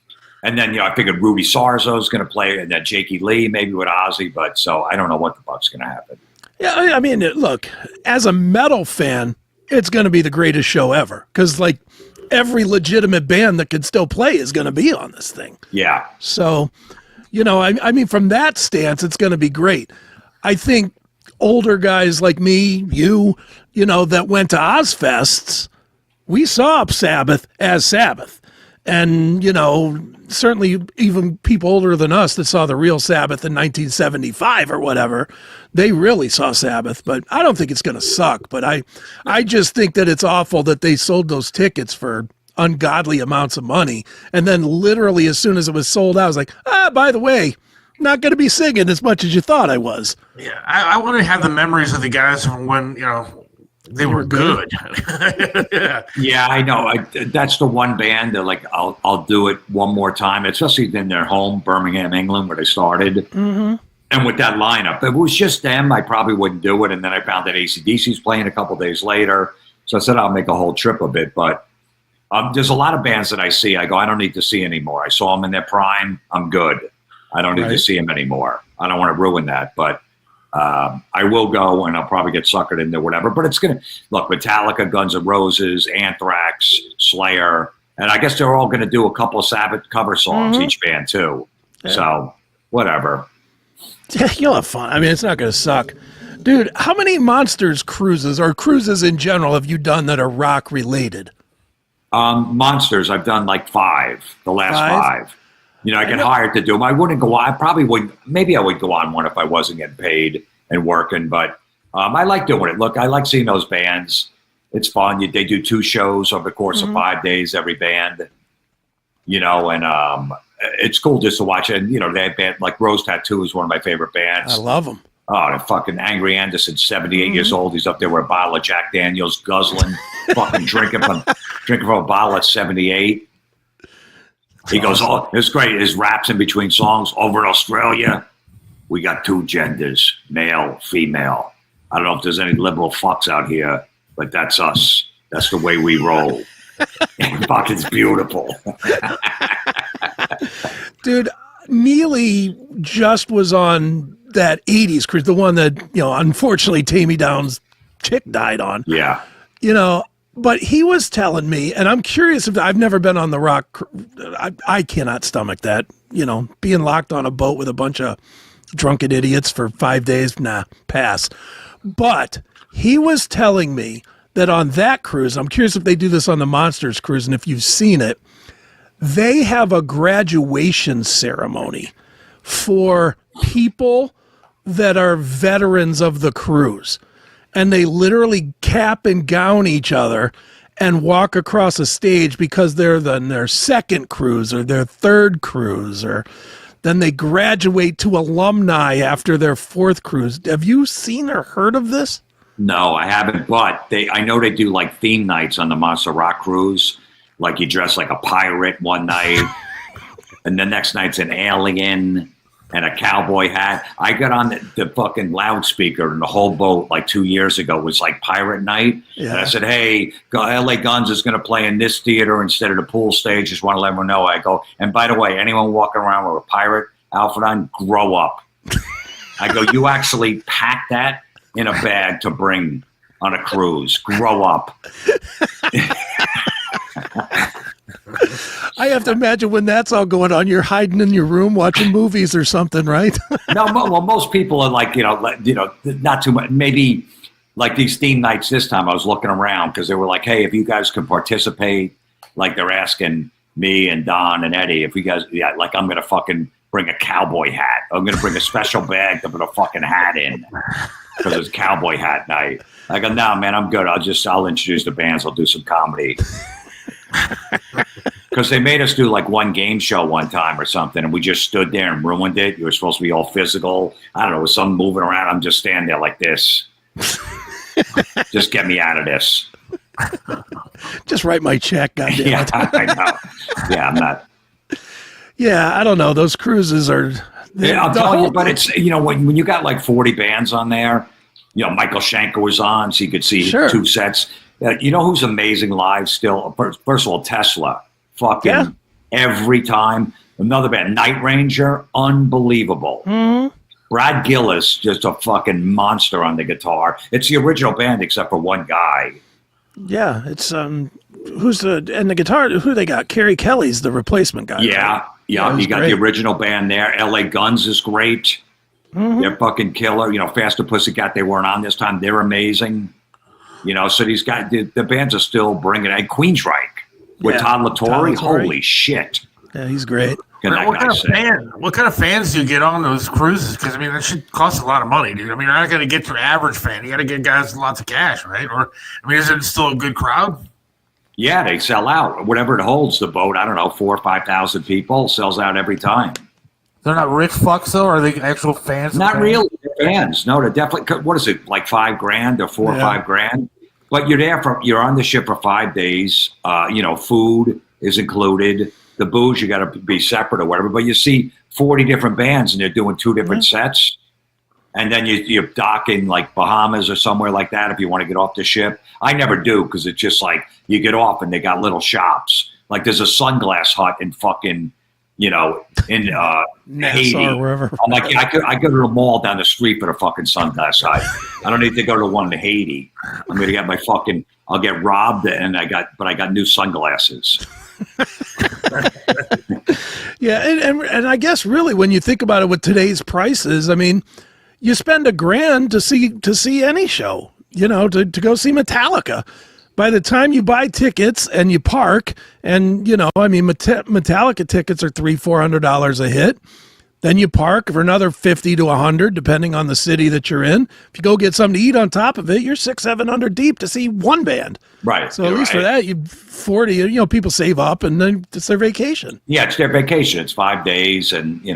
And then, I figured Ruby Sarzo is going to play, and then Jakey Lee maybe with Ozzy. But so I don't know what the fuck's going to happen. Yeah, I mean, look, as a metal fan, it's going to be the greatest show ever. Because, like, every legitimate band that can still play is going to be on this thing. Yeah. So, I mean, from that stance, it's going to be great. I think older guys like me, that went to Ozfests, we saw Sabbath as Sabbath. And, certainly even people older than us that saw the real Sabbath in 1975 or whatever, they really saw Sabbath. But I don't think it's going to suck. But I just think that it's awful that they sold those tickets for ungodly amounts of money. And then literally as soon as it was sold out, I was like, by the way, not going to be singing as much as you thought I was. Yeah, I want to have the memories of the guys from when, they were good. Yeah, I know. That's the one band that I'll do it one more time, especially in their home, Birmingham, England, where they started. Mm-hmm. And with that lineup, if it was just them, I probably wouldn't do it. And then I found that AC/DC's playing a couple days later. So I said, I'll make a whole trip of it. But there's a lot of bands that I see. I go, I don't need to see anymore. I saw them in their prime. I'm good. I don't need to see them anymore. I don't want to ruin that. But I will go, and I'll probably get suckered into whatever. But it's going to look Metallica, Guns N' Roses, Anthrax, Slayer, and I guess they're all going to do a couple of Sabbath cover songs, each band too. Yeah. So whatever. Yeah, you'll have fun. I mean, it's not going to suck, dude. How many Monsters cruises or cruises in general have you done that are rock related? Monsters, I've done like 5. The last 5. I get hired to do them. I wouldn't go on. I probably wouldn't. Maybe I would go on one if I wasn't getting paid and working. But I like doing it. Look, I like seeing those bands. It's fun. They do 2 shows over the course of 5 days, every band. And it's cool just to watch it. And, they have band like Rose Tattoo is one of my favorite bands. I love them. Oh, the fucking Angry Anderson, 78 years old. He's up there with a bottle of Jack Daniels, guzzling, fucking drinking from a bottle at 78. He goes, it's great. His raps in between songs. Over in Australia, we got 2 genders, male, female. I don't know if there's any liberal fucks out here, but that's us. That's the way we roll. Fucking beautiful. Dude, Neely just was on that 80s cruise, the one that, unfortunately Tammy Down's chick died on. Yeah. But he was telling me, and I'm curious if I've never been on the rock. I cannot stomach that, being locked on a boat with a bunch of drunken idiots for 5 days. Nah, pass. But he was telling me that on that cruise, I'm curious if they do this on the Monsters cruise, and if you've seen it, they have a graduation ceremony for people that are veterans of the cruise. And they literally cap and gown each other and walk across a stage because they're on their second cruise or their third cruise, or then they graduate to alumni after their 4th cruise. Have you seen or heard of this? No, I haven't, but I know they do like theme nights on the Monster Rock cruise. Like you dress like a pirate one night, and the next night's an alien and a cowboy hat. I got on the fucking loudspeaker, and the whole boat like 2 years ago was like pirate night. Yeah. And I said, hey, LA Guns is going to play in this theater instead of the pool stage. Just want to let everyone know. I go, and by the way, anyone walking around with a pirate outfit on, grow up. I go, you actually pack that in a bag to bring on a cruise. Grow up. I have to imagine when that's all going on, you're hiding in your room watching movies or something, right? No, well, most people are like, not too much. Maybe like these theme nights this time, I was looking around because they were like, hey, if you guys can participate, like they're asking me and Don and Eddie, if you guys, like I'm going to fucking bring a cowboy hat. I'm going to bring a special bag to put a fucking hat in because it's cowboy hat night. I go, no, man, I'm good. I'll introduce the bands. I'll do some comedy. Because they made us do like one game show one time or something, and we just stood there and ruined it. You were supposed to be all physical. I don't know, with some moving around. I'm just standing there like this. Just get me out of this. Just write my check, goddamn Yeah, it. I know. Yeah, I'm not. Yeah, I don't know. Those cruises are. Yeah, I'm telling you, but it's, when you got like 40 bands on there, Michael Schenker was on, so you could see Sure. 2 sets. You know who's amazing live still? First of all, Tesla. Fucking every time. Another band, Night Ranger, unbelievable. Mm-hmm. Brad Gillis, just a fucking monster on the guitar. It's the original band except for one guy. Yeah, it's who's the guitar? Who they got? Kerry Kelly's the replacement guy. Yeah, right? yeah. You got great. the original band there. LA Guns is great. Mm-hmm. They're fucking killer. Faster Pussycat, they weren't on this time. They're amazing. So these guys, the bands are still bringing it. And Queensryche with Todd LaTorre. Holy shit. Yeah, he's great. What kind of fans do you get on those cruises? Because that shit costs a lot of money, dude. You're not going to get your average fan. You got to get guys with lots of cash, right? Or is it still a good crowd? Yeah, they sell out. Whatever it holds, the boat, I don't know, 4,000 or 5,000 people, sells out every time. They're not rich fucks, though? Are they actual fans? Not really fans. No, they're definitely, what is it, like $5,000 or $4,000 or $5,000? But you're on the ship for 5 days. Food is included. The booze, you got to be separate or whatever. But you see 40 different bands and they're doing 2 different sets. And then you're docking like Bahamas or somewhere like that if you want to get off the ship. I never do because it's just like you get off and they got little shops. Like there's a sunglass hut in fucking, in Haiti. Or wherever. I'm like, I go to the mall down the street for the fucking sunglass hut. I don't need to go to one in Haiti. I'm going to get I'll get robbed and I got new sunglasses. Yeah, and I guess really when you think about it with today's prices, you spend $1,000 to see any show, to go see Metallica. By the time you buy tickets and you park, and Metallica tickets are $300-$400 a hit. Then you park for another $50 to $100, depending on the city that you're in. If you go get something to eat on top of it, you're $600-$700 deep to see one band. Right. So at least for that, you 40. People save up, and then it's their vacation. Yeah, it's their vacation. It's 5 days, and you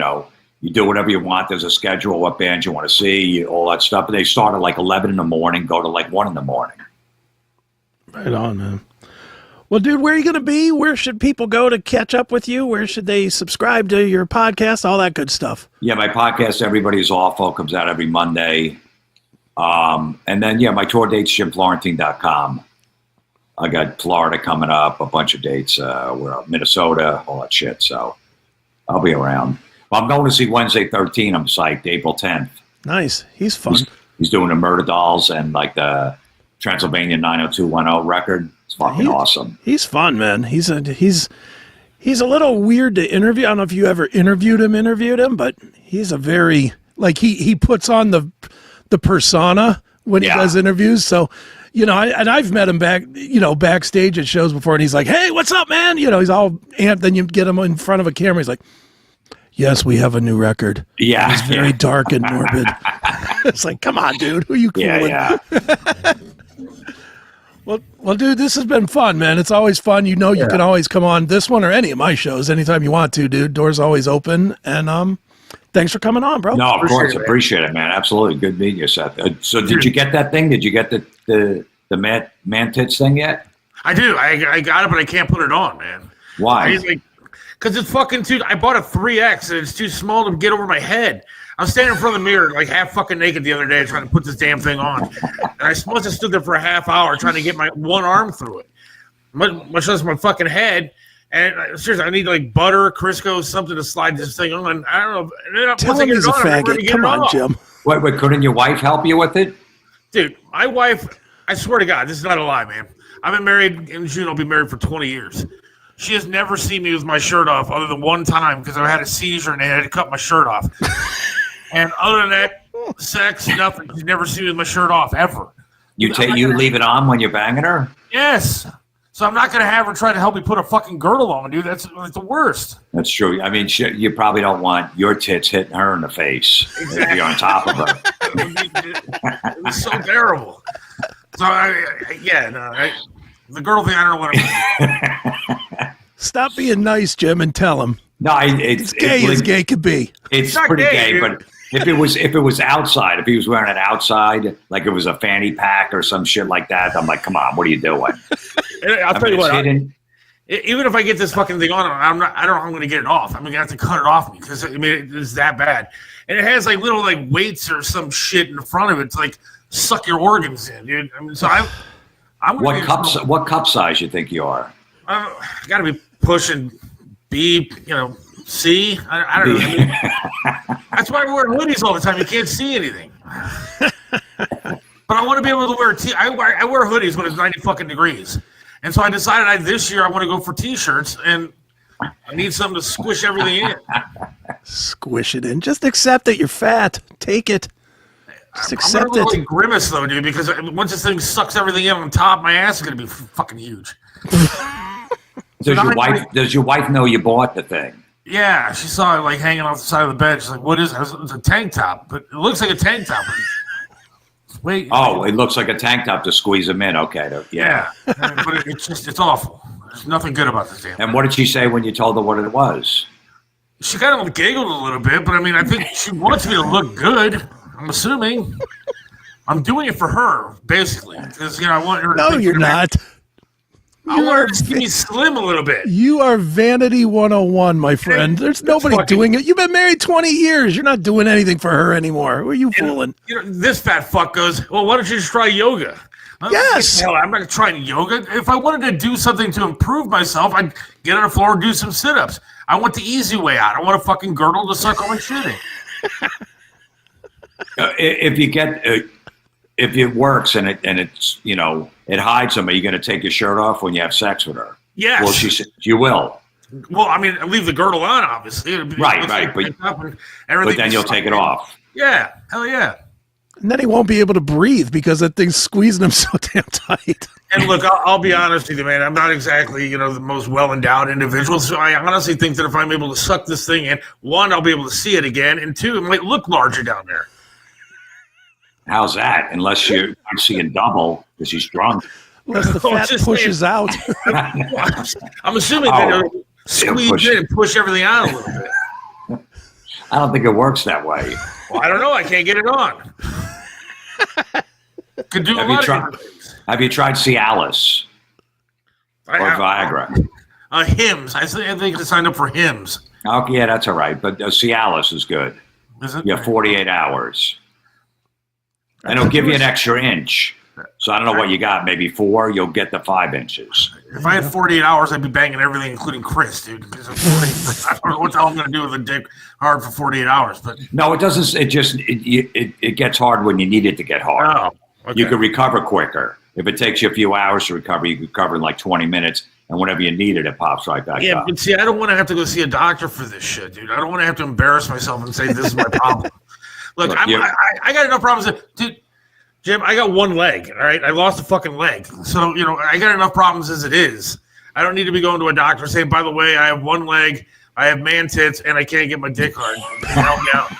do whatever you want. There's a schedule, what bands you want to see, all that stuff. And they start at like 11 in the morning, go to like 1 in the morning. Right on, man. Well, dude, where are you going to be? Where should people go to catch up with you? Where should they subscribe to your podcast? All that good stuff. Yeah, my podcast, Everybody's Awful, comes out every Monday. And then, my tour date's JimFlorentine.com. I got Florida coming up, a bunch of dates. We're up Minnesota, all that shit. So I'll be around. Well, I'm going to see Wednesday 13. I'm psyched, April 10th. Nice. He's fun. He's doing the Murder Dolls and like the Transylvania 90210 record. It's fucking awesome. He's fun, man. He's a little weird to interview. I don't know if you ever interviewed him, but he's a very he puts on the persona when he does interviews. So, I've met him backstage at shows before, and he's like, "Hey, what's up, man?" He's all amped. Then you get him in front of a camera. He's like, "Yes, we have a new record." Yeah, it's very dark and morbid. It's like, come on, dude. Who are you fooling? Yeah. Well, dude, this has been fun, man. It's always fun. You can always come on this one or any of my shows anytime you want to, dude. Door's always open. And thanks for coming on, bro. No, of course. Appreciate it, man. Absolutely. Good meeting you, Seth. So did you get that thing? Did you get the man tits thing yet? I do. I got it, but I can't put it on, man. Why? Because it's fucking too. I bought a 3X and it's too small to get over my head. I was standing in front of the mirror, like half fucking naked the other day, trying to put this damn thing on. And I must have stood there for a half hour trying to get my one arm through it, much less my fucking head. And seriously, I need like butter, Crisco, something to slide this thing on. I don't know. Tell him he's a faggot. Come on, Jim. Wait, couldn't your wife help you with it? Dude, my wife, I swear to God, this is not a lie, man. I've been married in June. I'll be married for 20 years. She has never seen me with my shirt off other than one time because I had a seizure and they had to cut my shirt off. And other than that, sex, nothing. She's never seen me with my shirt off, ever. You leave it on when you're banging her? Yes. So I'm not going to have her try to help me put a fucking girdle on, dude. That's the worst. That's true. I mean, you probably don't want your tits hitting her in the face if you're on top of her. It was so terrible. So, the girdle thing, I don't know what I'm doing. Stop being nice, Jim, and tell him. No, it's gay as gay could be. It's pretty gay, but If it was outside, if he was wearing it outside, like it was a fanny pack or some shit like that, I'm like, come on, what are you doing? I'll tell you what. Even if I get this fucking thing on, I don't know how I'm going to get it off. I'm going to have to cut it off me because it's that bad. And it has like little like weights or some shit in the front of it to like suck your organs in, dude. I mean, so I'm what cup size you think you are? I got to be pushing B, C. I don't know. I mean, that's why I wear hoodies all the time. You can't see anything. But I want to be able to wear I wear hoodies when it's 90 fucking degrees. And so I decided this year I want to go for T-shirts, and I need something to squish everything in. Squish it in. Just accept that you're fat. Take it. Just accept it. I'm grimace though, dude, because once this thing sucks everything in on top, my ass is going to be fucking huge. Does your wife know you bought the thing? Yeah, she saw it like hanging off the side of the bed. She's like, "What is it?" It's a tank top, but it looks like a tank top. Wait. Oh, it looks like a tank top to squeeze them in. Okay, yeah. But it's awful. There's nothing good about this damn thing. And what did she say when you told her what it was? She kind of giggled a little bit, but I mean, I think she wants me to look good. I'm assuming. I'm doing it for her, basically, because I want her. No, you're not. I want her to see me slim a little bit. You are vanity 101, my friend. There's nobody doing it. You've been married 20 years. You're not doing anything for her anymore. Who are you fooling? This fat fuck goes, well, why don't you just try yoga? Yes. I'm not trying yoga. If I wanted to do something to improve myself, I'd get on the floor and do some sit-ups. I want the easy way out. I want a fucking girdle to suck all my shit in. If it works and it's it hides them, are you going to take your shirt off when you have sex with her? Yes. Well, she said you will. Well, I mean, I leave the girdle on, obviously. Right. But then you'll take it off. Yeah. Hell yeah. And then he won't be able to breathe because that thing's squeezing him so damn tight. And look, I'll be honest with you, man. I'm not exactly, the most well-endowed individual. So I honestly think that if I'm able to suck this thing in, one, I'll be able to see it again, and two, it might look larger down there. How's that? Unless you're seeing double because she's drunk. Unless the fat pushes out. I'm assuming that it'll squeeze in and push everything out a little bit. I don't think it works that way. Well, I don't know. I can't get it on. Could do a lot of different things. Have you tried Cialis or Viagra? Hims. I think I signed up for Hims. Oh, yeah, that's all right. But Cialis is good. Is it? Yeah, 48 hours. And it'll give you an extra inch. So I don't know what you got. Maybe 4. You'll get the 5 inches. If I had 48 hours, I'd be banging everything, including Chris, dude. Because I don't know what the hell I'm going to do with a dick hard for 48 hours. But no, it doesn't. It gets hard when you need it to get hard. Oh, okay. You can recover quicker. If it takes you a few hours to recover, you can recover in like 20 minutes. And whenever you need it, it pops right back up. Yeah, but see, I don't want to have to go see a doctor for this shit, dude. I don't want to have to embarrass myself and say this is my problem. Look, I got enough problems. Dude, Jim, I got one leg, all right? I lost a fucking leg. So, I got enough problems as it is. I don't need to be going to a doctor saying, by the way, I have one leg, I have man tits, and I can't get my dick hard. Help me out.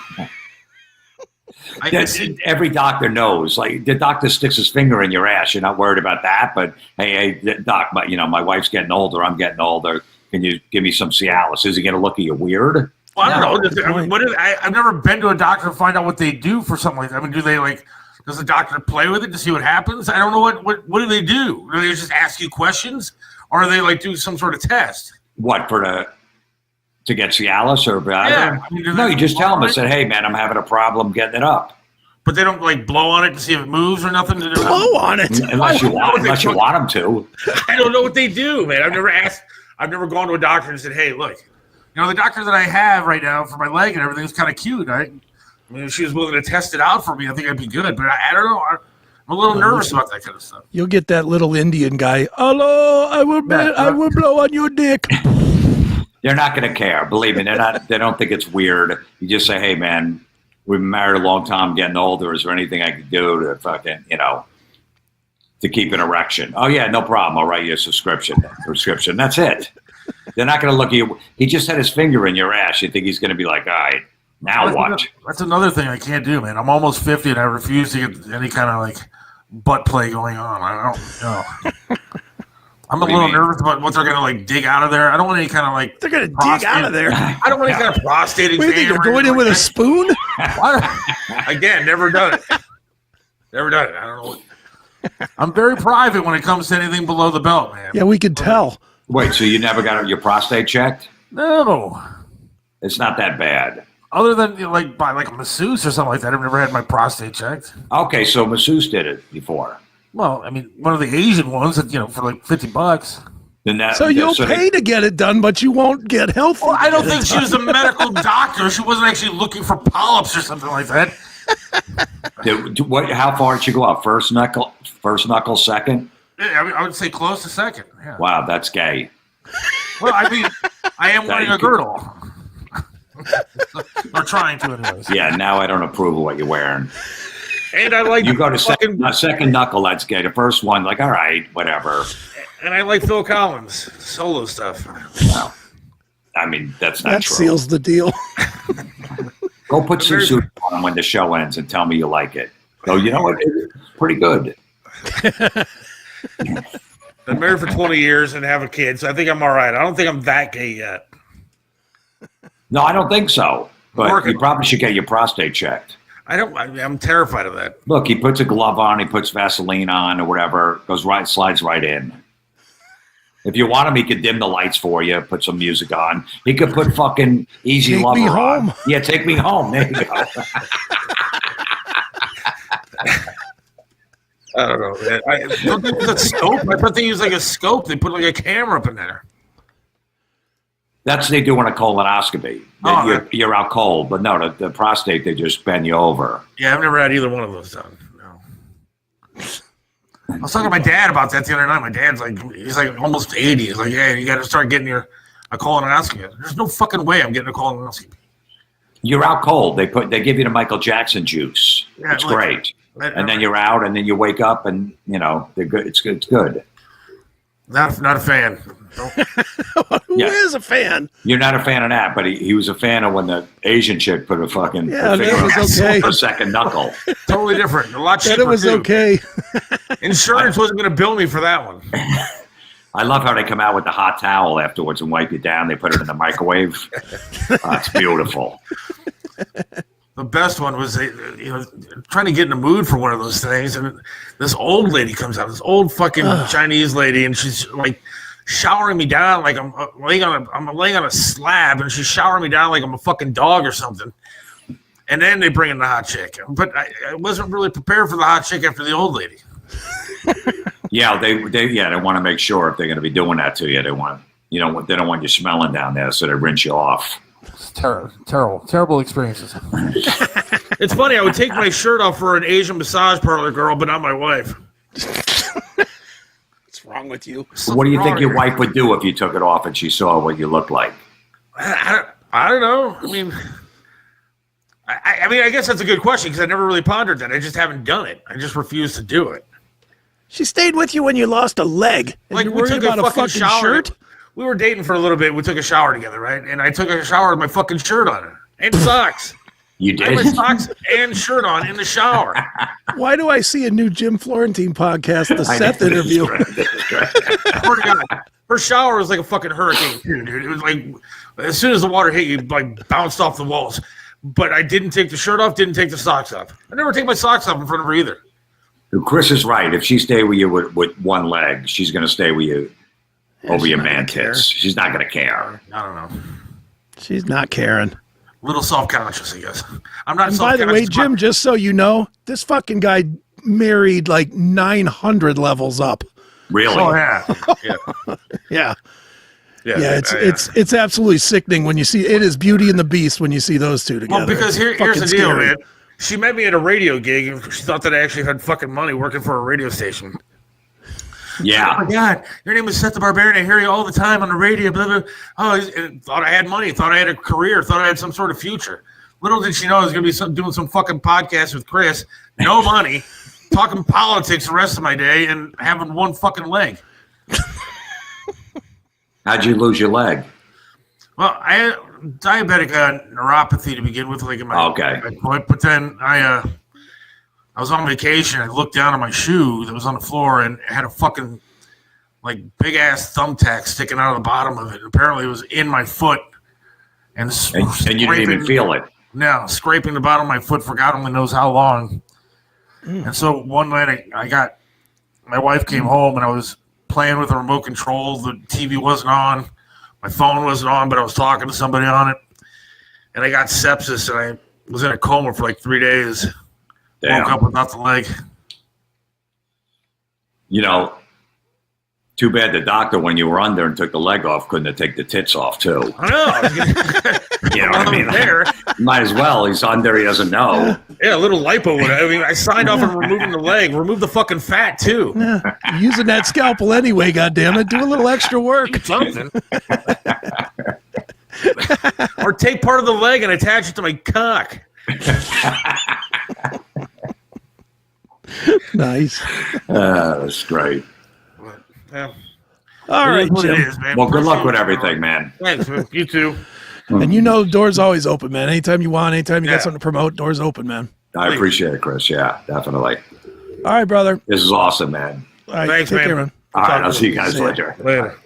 Every doctor knows. Like, the doctor sticks his finger in your ass. You're not worried about that. But, hey, doc, but, my wife's getting older. I'm getting older. Can you give me some Cialis? Is he going to look at you weird? Well, I don't know. I've never been to a doctor to find out what they do for something like that. I mean, do they does the doctor play with it to see what happens? I don't know what do they do? Do they just ask you questions, or do they do some sort of test? What to get Cialis or Viagra? Yeah, I mean, no, you just tell them. I said, hey man, I'm having a problem getting it up. But they don't blow on it to see if it moves or nothing. Blow on it unless you want them to. I don't know what they do, man. I've never asked. I've never gone to a doctor and said, hey, look, the doctor that I have right now for my leg and everything is kind of cute. I mean, if she was willing to test it out for me, I think I'd be good. But I don't know. I'm a little nervous about that kind of stuff. You'll get that little Indian guy. Hello, I will blow on your dick. They're not going to care. Believe me, they don't think it's weird. You just say, hey, man, we've been married a long time, getting older. Is there anything I could do to fucking, to keep an erection? Oh, yeah, no problem. I'll write you a prescription. That's it. They're not going to look at you. He just had his finger in your ass. You think he's going to be like, all right. Now what? That's another thing I can't do, man. I'm almost 50 and I refuse to get any kind of butt play going on. I don't know. I'm What a do you little mean? nervous about what they're gonna like dig out of there. I don't want any kind of like They're gonna dig out of there. I don't want any kind of prostate What do you think? exam. They're going in with a spoon? Again, never done it. Never done it. I don't know. I'm very private when it comes to anything below the belt, man. Yeah, we could tell. Wait, so you never got your prostate checked? No. It's not that bad. Other than like by like a masseuse or something like that, I've never had my prostate checked. Okay, so masseuse did it before. Well, I mean, one of the Asian ones, that, for like $50. Then that, So you'll they- pay to get it done, but you won't get healthy. Well, I don't think she was a medical doctor. She wasn't actually looking for polyps or something like that. How far did you go up? First knuckle, second? Yeah, I would say close to second. Yeah. Wow, that's gay. Well, I mean, I am wearing a girdle. Or trying to, anyways. Yeah, now I don't approve of what you're wearing. And I like You go to fucking, second knuckle, that's gay. The first one, like, all right, whatever. and I like Phil Collins solo stuff. Well, I mean, that's not That true. seals the deal. Go put some suit on when the show ends and tell me you like it. Go, you know what? It's pretty good. Been married for 20 years and have a kid, so I think I'm all right. I don't think I'm that gay yet. No, I don't think so. But Working. you probably should get your prostate checked. I'm terrified of that. Look, he puts a glove on, he puts Vaseline on or whatever, slides right in. If you want him, he could dim the lights for you, put some music on. He could put fucking Easy Take Lover me on. home. Yeah, take me home. There you go. I don't know, man. Don't they use a scope? I thought they use like a scope. They put like a camera up in there. That's what they do in a colonoscopy. Oh, You're out cold, but no, the prostate, they just bend you over. Yeah, I've never had either one of those done. No. I was talking to my dad about that the other night. My dad's like, he's like almost 80. He's like, yeah, you got to start getting a colonoscopy. There's no fucking way I'm getting a colonoscopy. You're out cold. They give you the Michael Jackson juice. Yeah, It's like- great. And then you're out, and then you wake up, and they're good. It's good. It's good. Not a fan. Who is a fan? You're not a fan of that, but he was a fan of when the Asian chick put a fucking Yeah, finger that was on okay. her second knuckle. Totally different. A lot cheaper. Said it was too. okay. Insurance wasn't going to bill me for that one. I love how they come out with the hot towel afterwards and wipe you down. They put it in the microwave. It's beautiful. The best one was, trying to get in the mood for one of those things, and this old lady comes out, this old fucking Chinese lady, and she's like showering me down like I'm laying on a slab, and she's showering me down like I'm a fucking dog or something. And then they bring in the hot chick, but I wasn't really prepared for the hot chick after the old lady. Yeah, they want to make sure if they're going to be doing that to you, they don't want you smelling down there, so they rinse you off. It's terrible experiences. It's funny. I would take my shirt off for an Asian massage parlor girl, but not my wife. What's wrong with you? What do you think your Wrong. wife would do if you took it off and she saw what you looked like? I don't know. I mean, I guess that's a good question because I never really pondered that. I just haven't done it. I just refuse to do it. She stayed with you when you lost a leg. And Like you're we worried took about a fucking shower. shirt? We were dating for a little bit. We took a shower together, right? And I took a shower with my fucking shirt on and socks. You I had my did? socks and shirt on in the shower. Why do I see a new Jim Florentine podcast, the Seth interview? I swear to God, her shower was like a fucking hurricane too, dude. It was like as soon as the water hit you, like bounced off the walls. But I didn't take the shirt off, didn't take the socks off. I never take my socks off in front of her either. Chris is right. If she stayed with you with one leg, she's going to stay with you over your man tits. She's not going to care. I don't know. She's not caring. A little self-conscious, I guess. I'm not And by self-conscious. the way, Jim, just so you know, this fucking guy married like 900 levels up. Really? Oh, yeah. Yeah. Yeah, It's absolutely sickening when you see it. Is Beauty and the Beast when you see those two together. Well, because It's here's the fucking deal, scary. man. She met me at a radio gig, and she thought that I actually had fucking money working for a radio station. Oh Yeah. my God, your name is Seth the Barbarian. I hear you all the time on the radio. Blah, blah. Oh, and thought I had money. Thought I had a career. Thought I had some sort of future. Little did she know I was going to be doing some fucking podcast with Chris. No money, talking politics the rest of my day, and having one fucking leg. How'd you lose your leg? Well, I had diabetic neuropathy to begin with, like in my Okay. my foot. But then I was on vacation. I looked down at my shoe that was on the floor and it had a fucking like big ass thumbtack sticking out of the bottom of it. Apparently, it was in my foot, and you didn't even feel it. No, scraping the bottom of my foot for God only knows how long. And so one night my wife came home and I was playing with the remote control. The TV wasn't on, my phone wasn't on, but I was talking to somebody on it, and I got sepsis and I was in a coma for like 3 days. Damn. Woke up without the leg. Too bad the doctor, when you were under and took the leg off, couldn't have taken the tits off too. I know. You know what I mean? There. Might as well. He's under. He doesn't know. Yeah, a little lipo. I mean, I signed off on removing the leg. Remove the fucking fat too. Yeah, using that scalpel anyway. Goddammit, do a little extra work. Something. Or take part of the leg and attach it to my cock. Nice. That's great. Yeah. All right, It Jim. is, man. Well, good luck with Appreciate it. everything, man. Thanks, man. You too. And the door's always open, man. Anytime you want, anytime you Yeah. got something to promote, door's open, man. I appreciate it, Chris. Yeah, definitely. All right, brother. This is awesome, man. All right, Thanks, take man. care, man. All right, I'll see you guys See ya. later. Later.